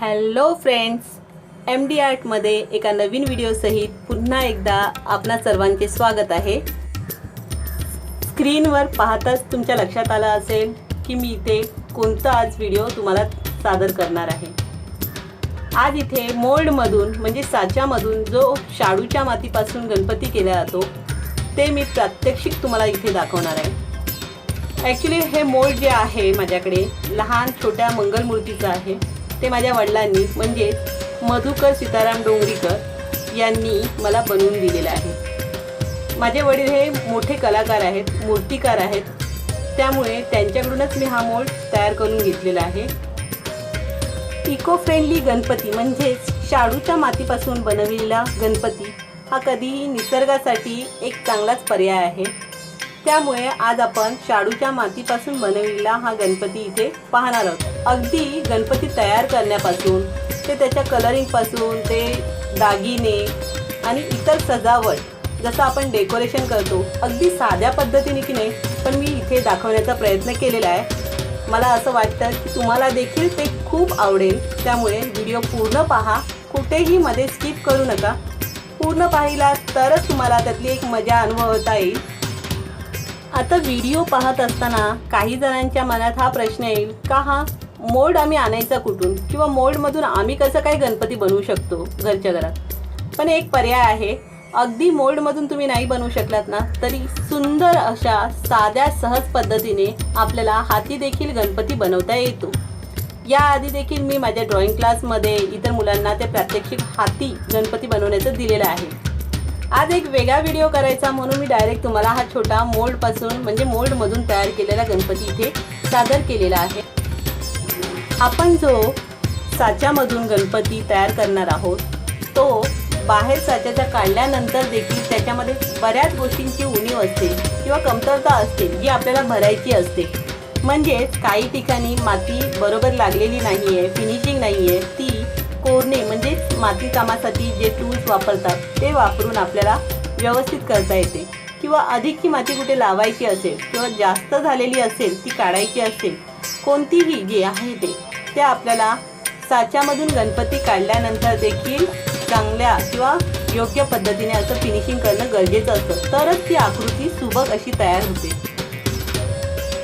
Hello friends, MD आर्टमध्ये एका नवीन व्हिडिओसहित पुन्हा एकदा आपणा सर्वांचे स्वागत आहे। स्क्रीनवर पाहताच तुमच्या लक्षात आलं असेल की मी इथे कोणता आज व्हिडिओ तुम्हाला सादर करणार आहे। आज इथे मोल्डमधून म्हणजे साच्यामधून जो शाडूच्या मातीपासून गणपती केला जातो ते मी प्रात्यक्षिक तुम्हाला इथे दाखवणार आहे। ॲक्च्युली हे मोल्ड जे आहे माझ्याकडे लहान छोट्या मंगलमूर्तीचं आहे। ते माझ्या वडिलांनी म्हणजे मधुकर सीताराम डोंगरीकर यांनी मला बनवून दिलेलं आहे। माझे वडील हे मोठे कलाकार आहेत, मूर्तिकार आहेत, त्यामुळे त्यांच्याकडूनच मी हा मोल्ड तयार करून घेतलेला आहे। इको फ्रेंडली गणपती म्हणजे शाडूच्या मातीपासून बनवलेला गणपती हा कधीही निसर्गासाठी एक चांगलाच पर्याय आहे। त्यामुळे आज आपण शाडूच्या मातीपासून बनवलेला हा गणपती इथे पाहणार आहोत। अगदी गणपती तयार करण्यापासून ते त्याच्या कलरिंगपासून ते दागिने आणि इतर सजावट जसं आपण डेकोरेशन करतो अगदी साध्या पद्धतीने की नाही, पण मी इथे दाखवण्याचा प्रयत्न केलेला आहे। मला असं वाटतं की तुम्हाला देखील ते खूप आवडेल, त्यामुळे व्हिडिओ पूर्ण पहा, कुठेही मध्ये स्किप करू नका। पूर्ण पाहिला तरच तुम्हाला त्यातली एक मजा अनुभवता येईल। आता व्हिडिओ पाहत असताना काही जणांच्या मनात हा प्रश्न येईल का हा मोल्ड आम्ही आणायचा कुठून किंवा मोल्डमधून आम्ही कसं काय गणपती बनवू शकतो घरच्या घरात। पण एक पर्याय आहे, अगदी मोल्डमधून तुम्ही नाही बनवू शकलात ना तरी सुंदर अशा साध्या सहज पद्धतीने आपल्याला हाती देखील गणपती बनवता येतो। याआधी देखील मी माझ्या ड्रॉइंग क्लासमध्ये इतर मुलांना ते प्रात्यक्षिक हाती गणपती बनवण्याचं दिलेलं आहे। आज एक वेगळा व्हिडिओ करायचा म्हणून मी डायरेक्ट तुम्हाला हा छोटा मोल्डपासून म्हणजे मोल्डमधून तयार केलेला गणपती इथे सादर केलेला आहे। आपण जो साच्यामधून गणपती तयार करणार आहोत तो बाहेर साच्याचा काढल्यानंतर देखील त्याच्यामध्ये बऱ्याच गोष्टींची उणीव असते किंवा कमतरता असते जी आपल्याला भरायची असते। म्हणजेच काही ठिकाणी माती बरोबर लागलेली नाही आहे, फिनिशिंग नाही आहे, ती कोरणे म्हणजे माती कामासाठी जे टूल्स वापरतात ते वापरून आपल्याला व्यवस्थित करता येते। किंवा अधिकची माती कुठे लावायची असेल किंवा जास्त झालेली असेल ती काढायची असेल, कोणतीही जे आहे ते आपल्याला साच्यामधून गणपती काढल्यानंतर देखील चांगल्या किंवा योग्य पद्धतीने असं फिनिशिंग करणं गरजेचं असतं, तरच ती आकृती सुबक अशी तयार होते।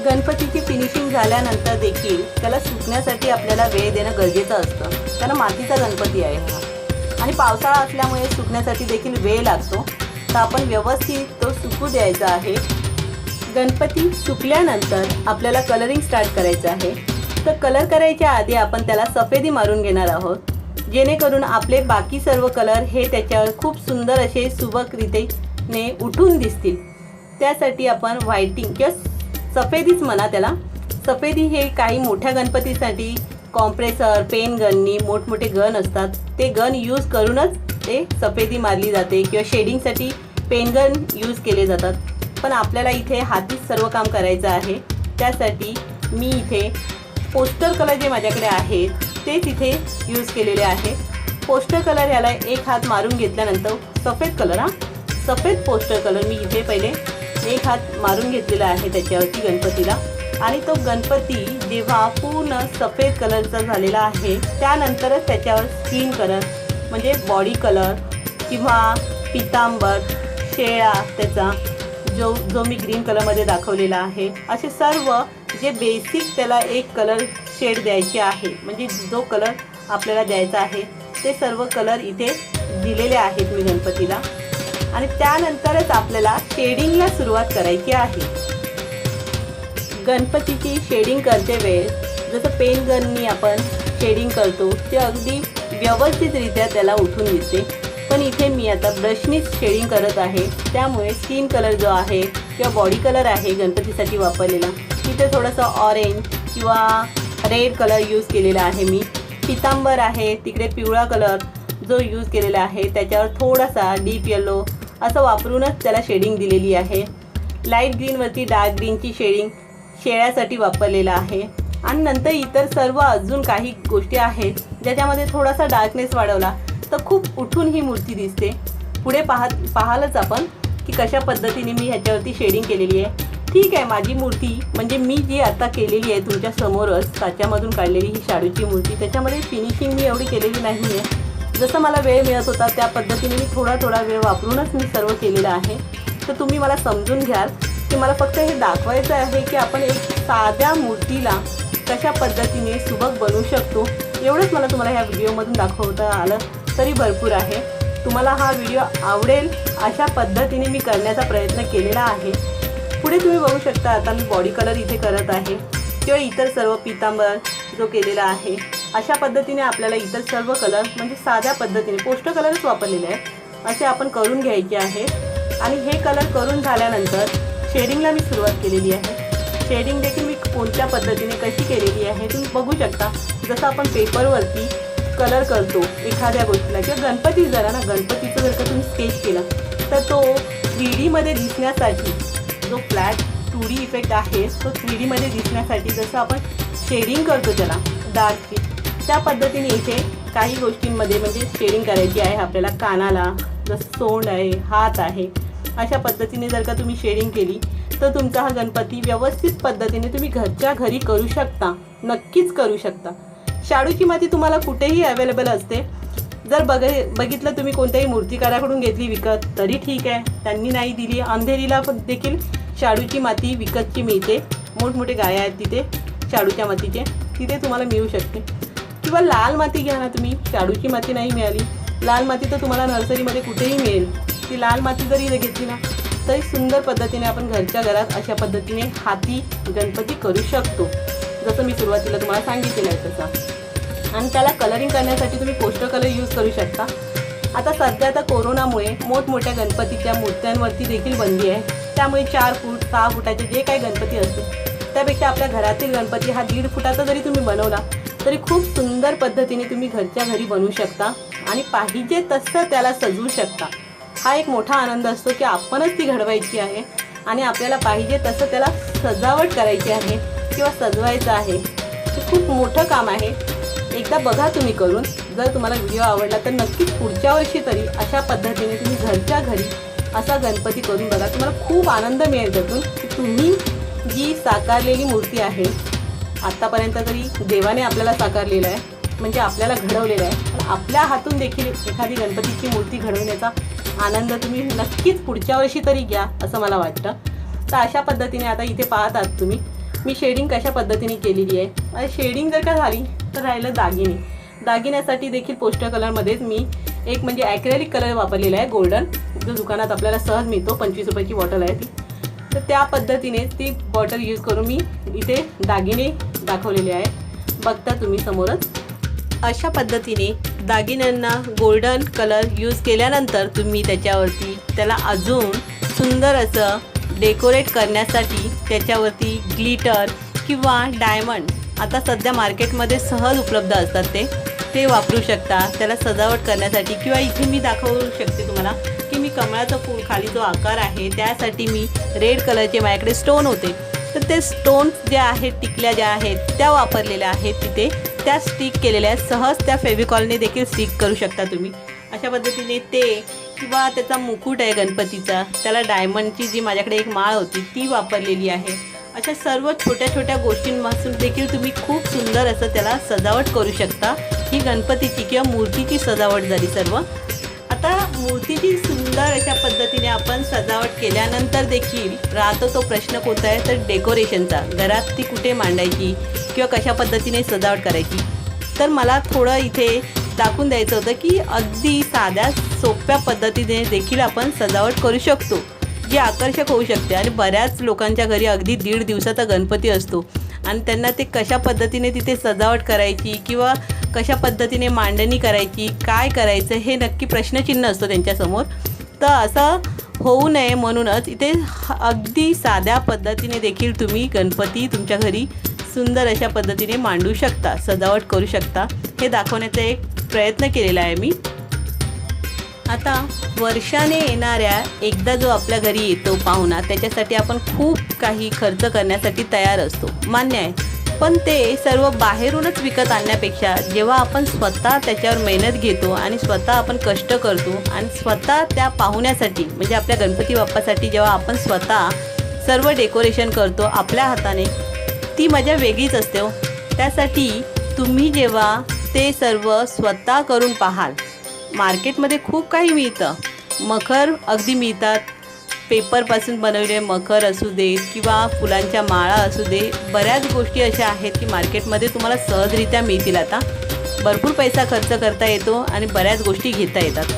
गणपतीची फिनिशिंग झाल्यानंतर देखील त्याला सुकण्यासाठी आपल्याला वेळ देणं गरजेचं असतं, कारण मातीचा गणपती आहे हा आणि पावसाळा असल्यामुळे सुकण्यासाठी देखील वेळ लागतो। तर आपण व्यवस्थित तो सुकू द्यायचा आहे। गणपती सुकल्यानंतर आपल्याला कलरिंग स्टार्ट करायचं आहे। तर कलर करायच्या आधी आपण त्याला सफेदी मारून घेणार आहोत, जेणेकरून आपले बाकी सर्व कलर हे त्याच्यावर खूप सुंदर असे सुबकरीतीने उठून दिसतील। त्यासाठी आपण व्हाईटिंग किंवा सफेदीच म्हणा त्याला, सफेदी हे काही मोठ्या गणपतीसाठी कॉम्प्रेसर पेन गननी मोठमोठे गन असतात, ते गन यूज करूनच ते सफेदी मारली जाते किंवा शेडिंगसाठी पेन गन यूज केले जातात। पण आपल्याला इथे हातीच सर्व काम करायचं आहे, त्यासाठी मी इथे पोस्टर कलर जे माझ्याकडे आहेत तेच इथे यूज केलेले आहे। पोस्टर कलर याला एक हात मारून घेतल्यानंतर सफेद पोस्टर कलर मी इथे पहिले एक हात मारून घेतलेला आहे त्याच्यावरती गणपतीला। आणि तो गणपती जेव्हा पूर्ण सफेद कलरचा झालेला आहे त्यानंतरच त्याच्यावर स्किन कलर म्हणजे बॉडी कलर किंवा पितांबर शेळा त्याचा जो मी ग्रीन कलरमध्ये दाखवलेला आहे, असे सर्व जे बेसिक त्याला एक कलर शेड द्यायचे आहे म्हणजे जो कलर आपल्याला द्यायचा आहे ते सर्व कलर इथे दिलेले आहेत मी गणपतीला। आणि त्यानंतरच आपल्याला शेडिंगला सुरुवात करायची आहे। गणपतीची शेडिंग करते वेळेस जसं पेन गननी आपण शेडिंग करतो ते अगदी व्यवस्थितरित्या त्याला उठून दिसते, पण इथे मी आता ब्रशनीच शेडिंग करत आहे। त्यामुळे स्किन कलर जो आहे किंवा बॉडी कलर आहे गणपतीसाठी वापरलेला तिथे थोडंसं ऑरेंज किंवा रेड कलर यूज केलेला आहे मी। पितांबर आहे तिकडे पिवळा कलर जो यूज केलेला आहे त्याच्यावर थोडासा डीप येलो असं वापरूनच त्याला शेडिंग दिलेली आहे। लाईट ग्रीनवरती डार्क ग्रीनची शेडिंग शेळ्यासाठी वापरलेला आहे। आणि नंतर इतर सर्व अजून काही गोष्टी आहेत ज्याच्यामध्ये थोडासा डार्कनेस वाढवला तर खूप उठून ही मूर्ती दिसते। पुढे पाहालच आपण की कशा पद्धतीने मी ह्याच्यावरती शेडिंग केलेली आहे। ठीक आहे, माझी मूर्ती मी जी आता केलेली आहे तुमच्या समोरच साच्यामधून काढलेली ही शाडूची मूर्ती, त्याच्यामध्ये फिनिशिंग मी एवढी केलेली नाही आहे. जसं मला वेळ मिळत होता त्या पद्धतीने मी थोडा वेळ वापरूनच मी सर्व केलेलं आहे. तर तुम्ही मला समजून घ्याल की मला फक्त हे दाखवायचं आहे की आपण एक साध्या मूर्तीला कशा पद्धतीने सुबक बनवू शकतो. एवढंच मला तुम्हाला ह्या व्हिडिओमधून दाखवता आलं तरी भरपूर आहे. तुम्हाला हा व्हिडिओ आवडेल अशा पद्धतीने मी करण्याचा प्रयत्न केलेला आहे. पुढे तुम्ही बघू शकता आता मी बॉडी कलर इथे करत आहे किंवा इतर सर्व पितांबर जो केलेला आहे. अशा पद्धतीने आपल्याला इतर सर्व कलर म्हणजे साध्या पद्धतीने पोस्ट कलरच वापरलेले आहेत असे आपण करून घ्यायचे आहे. आणि हे कलर करून झाल्यानंतर शेडिंगला मी सुरुवात केलेली आहे. शेडिंग देखील मी कोणत्या पद्धतीने कशी केलेली आहे तुम्ही बघू शकता. जसं आपण पेपरवरती कलर करतो एखाद्या गोष्टीला किंवा गणपती जरा ना गणपतीचं जर का तुम्ही स्केच केलं तर तो 3Dमध्ये दिसण्यासाठी जो फ्लॅट 2D इफेक्ट आहे तो 3Dमध्ये दिसण्यासाठी जसं आपण शेडिंग करतो त्याला डार्कची त्या पद्धतीने इथे काही गोष्टींमध्ये म्हणजे शेडिंग करायची आहे आपल्याला. कानाला जसं सोंड आहे, हात आहे, अशा पद्धतीने जर का तुम्ही शेडिंग केली तर तुमचा हा गणपती व्यवस्थित पद्धतीने तुम्ही घरच्या घरी करू शकता. नक्कीच करू शकता. शाडूची माती तुम्हाला कुठेही अवेलेबल असते. जर बघितलं तुम्ही कोणत्याही मूर्तिकाराकडून घेतली विकत तरी ठीक आहे. त्यांनी नाही दिली अंधेरीला देखील शाडूची माती विकतची मिळते. मोठमोठे गाळे आहेत तिथे शाडूच्या मातीचे तिथे तुम्हाला मिळू शकते. किंवा लाल माती घ्या ना तुम्ही. शाडूची माती नाही मिळाली लाल माती तर तुम्हाला नर्सरीमध्ये कुठेही मिळेल. ती लाल माती जरी घेतली ना तरी सुंदर पद्धतीने आपण घरच्या घरात अशा पद्धतीने हाती गणपती करू शकतो. जसं मी सुरुवातीला तुम्हाला सांगितलेलं आहे तसं. आणि त्याला कलरिंग करण्यासाठी तुम्ही पोस्टर कलर यूज करू शकता. आता सध्या आता कोरोनामुळे मोठमोठ्या गणपतीच्या मूर्त्यांवरती देखील बंदी आहे. त्यामुळे 4 फूट 6 फुटाचे जे काही गणपती असतील त्यापेक्षा आपल्या घरातील गणपती हा 1.5 फुटाचा जरी तुम्ही बनवला तरी खूप सुंदर पद्धतीने तुम्ही घरच्या घरी बनवू शकता आणि पाहिजे तसं त्याला सजवू शकता. हा एक मोठा आनंद असतो की आपणच ती घडवायची आहे आणि आपल्याला पाहिजे तसं त्याला सजावट करायची आहे किंवा सजवायचं आहे. ते खूप मोठं काम आहे. एकदा बघा तुम्ही करून. जर तुम्हाला व्हिडिओ आवडला तर नक्कीच पुढच्या वर्षी तरी अशा पद्धतीने तुम्ही घरच्या घरी असा गणपती करून बघा. तुम्हाला खूप आनंद मिळेल त्यातून की तुम्ही जी साकारलेली मूर्ती आहे आत्तापर्यंत तरी देवाने आपल्याला साकारलेलं आहे म्हणजे आपल्याला घडवलेलं आहे. पण आपल्या हातून देखील एखादी गणपतीची मूर्ती घडवण्याचा आनंद तुम्ही नक्कीच पुढच्या वर्षी तरी घ्या असं मला वाटतं. तर अशा पद्धतीने आता इथे पाहत आहात तुम्ही मी शेडिंग कशा पद्धतीने केलेली आहे. आणि शेडिंग जर का झाली तर राहिलं दागिने. दागिन्यासाठी देखील पोस्टर कलरमध्येच मी एक म्हणजे ॲक्रेलिक कलर वापरलेला आहे गोल्डन जो दुकानात आपल्याला सहज मिळतो. 25 रुपयाची बॉटल आहे ती. तर त्या पद्धतीने ती बॉटल यूज करून मी इथे दागिने दाखवलेले आहेत. बघता तुम्ही समोरच. अशा पद्धतीने दागिन्यांना गोल्डन कलर यूज केल्यानंतर तुम्ही त्याच्यावरती त्याला अजून सुंदर असं डेकोरेट करण्यासाठी त्याच्यावरती ग्लिटर किंवा डायमंड आता सध्या मार्केटमध्ये सहज उपलब्ध असतात ते वापरू शकता त्याला सजावट करण्यासाठी. किंवा इथे मी दाखवू शकते तुम्हाला की मी कमळाचं फूल खाली जो आकार आहे त्यासाठी मी रेड कलरचे माझ्याकडे स्टोन होते तर ते स्टोन्स जे आहेत टिकल्या ज्या आहेत त्या वापरलेल्या आहेत तिथे त्या स्टिक केलेल्या आहेत. सहज त्या फेविकॉलने देखील स्टिक करू शकता तुम्ही. अशा पद्धतीने ते किंवा त्याचा मुकुट आहे गणपतीचा त्याला डायमंडची जी माझ्याकडे एक माळ होती ती वापरलेली आहे. अशा सर्व छोट्या छोट्या गोष्टींपासून देखील तुम्ही खूप सुंदर असं त्याला सजावट करू शकता. ही गणपतीची किंवा मूर्तीची सजावट झाली सर्व. आता मूर्तीची सुंदर अशा पद्धतीने आपण सजावट केल्यानंतर देखील राहतो तो प्रश्न कोणता आहे तर डेकोरेशनचा. घरात ती कुठे मांडायची किंवा कशा पद्धतीने सजावट करायची. तर मला थोडं इथे दाखवून द्यायचं होतं की अगदी साध्या सोप्या पद्धतीने देखील आपण सजावट करू शकतो जी आकर्षक होऊ शकते. आणि बऱ्याच लोकांच्या घरी अगदी 1.5 दिवसाचा गणपती असतो आणि त्यांना ते कशा पद्धतीने तिथे सजावट करायची किंवा कशा पद्धतीने मांडणी करायची काय करायचं हे नक्की प्रश्नचिन्ह असतो त्यांच्यासमोर. तर असं होऊ नये म्हणूनच इथे अगदी साध्या पद्धतीने देखील तुम्ही गणपती तुमच्या घरी सुंदर अशा पद्धतीने मांडू शकता सजावट करू शकता. हे दाखवण्याचा एक प्रयत्न केलेला आहे मी. आता वर्षाने येणाऱ्या एकदा जो आपल्या घरी येतो पाहुणा त्याच्यासाठी आपण खूप काही खर्च करण्यासाठी तयार असतो मान्य आहे. पण ते सर्व बाहेरूनच विकत आणण्यापेक्षा जेव्हा आपण स्वतः त्याच्यावर मेहनत घेतो आणि स्वतः आपण कष्ट करतो आणि स्वतः त्या पाहुण्यासाठी म्हणजे आपल्या गणपती बाप्पासाठी जेव्हा आपण स्वतः सर्व डेकोरेशन करतो आपल्या हाताने ती मजा वेगळीच असते हो. त्यासाठी तुम्ही जेव्हा ते सर्व स्वतः करून पाहाल। मार्केटमध्ये खूप काही मिळतं, मखर अगदी मिळतात, पेपरपासून बनवलेले मखर असू दे किंवा फुलांच्या माळा असू दे, बऱ्याच गोष्टी अशा आहेत की मार्केटमध्ये तुम्हाला सहजरित्या मिळतील। आता भरपूर पैसा खर्च करता येतो आणि बऱ्याच गोष्टी घेता येतात,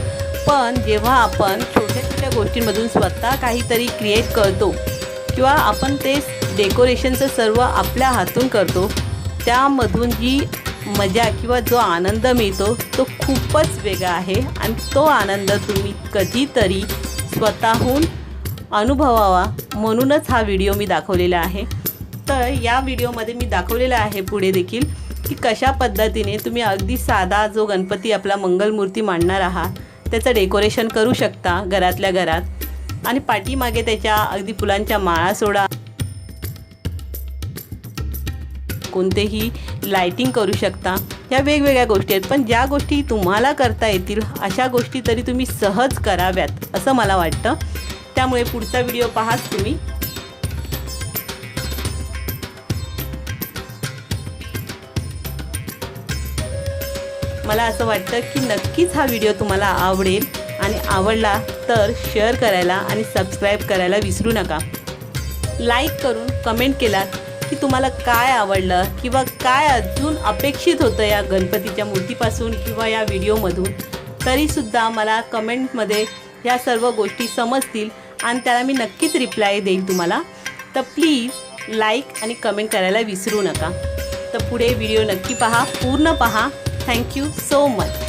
पण जेव्हा आपण छोट्या छोट्या गोष्टींमधून स्वतः काहीतरी क्रिएट करतो किंवा आपण ते डेकोरेशनचं सर्व आपल्या हातून करतो, त्यामधून जी मजा किंवा जो आनंद मिळतो तो खूपच वेगळा आहे आणि तो आनंद तुम्ही कधीतरी स्वतःहून अनुभवावा म्हणूनच हा व्हिडिओ मी दाखवलेला आहे। तर या व्हिडिओमध्ये मी दाखवलेला आहे पुढे देखील की कशा पद्धतीने तुम्ही अगदी साधा जो गणपती आपला मंगलमूर्ती मांडणार आहात त्याचं डेकोरेशन करू शकता घरातल्या घरात, आणि पाठीमागे त्याच्या अगदी फुलांच्या माळा सोडा, कोणतेही लाइटिंग करू शकता। ह्या वेगवेगळ्या गोष्टी आहेत, पण ज्या गोष्टी तुम्हाला करता येतील अशा गोष्टी तरी तुम्ही सहज कराव्यात असं मला वाटतं। त्यामुळे पुढचा व्हिडिओ पाहाच तुम्ही। मला असं वाटतं की नक्कीच हा व्हिडिओ तुम्हाला आवडेल, आणि आवडला तर शेअर करायला आणि सबस्क्राईब करायला विसरू नका। लाईक करून कमेंट केलात की तुम्हाला काय आवडलं किंवा काय अजून अपेक्षित होतं या गणपतीच्या मूर्तीपासून किंवा या व्हिडिओमधून, तरीसुद्धा मला कमेंटमध्ये ह्या सर्व गोष्टी समजतील आणि त्याला मी नक्कीच रिप्लाय देईन तुम्हाला। तर प्लीज लाईक आणि कमेंट करायला विसरू नका। तर पुढे व्हिडिओ नक्की पहा, पूर्ण पहा। Thank you so much.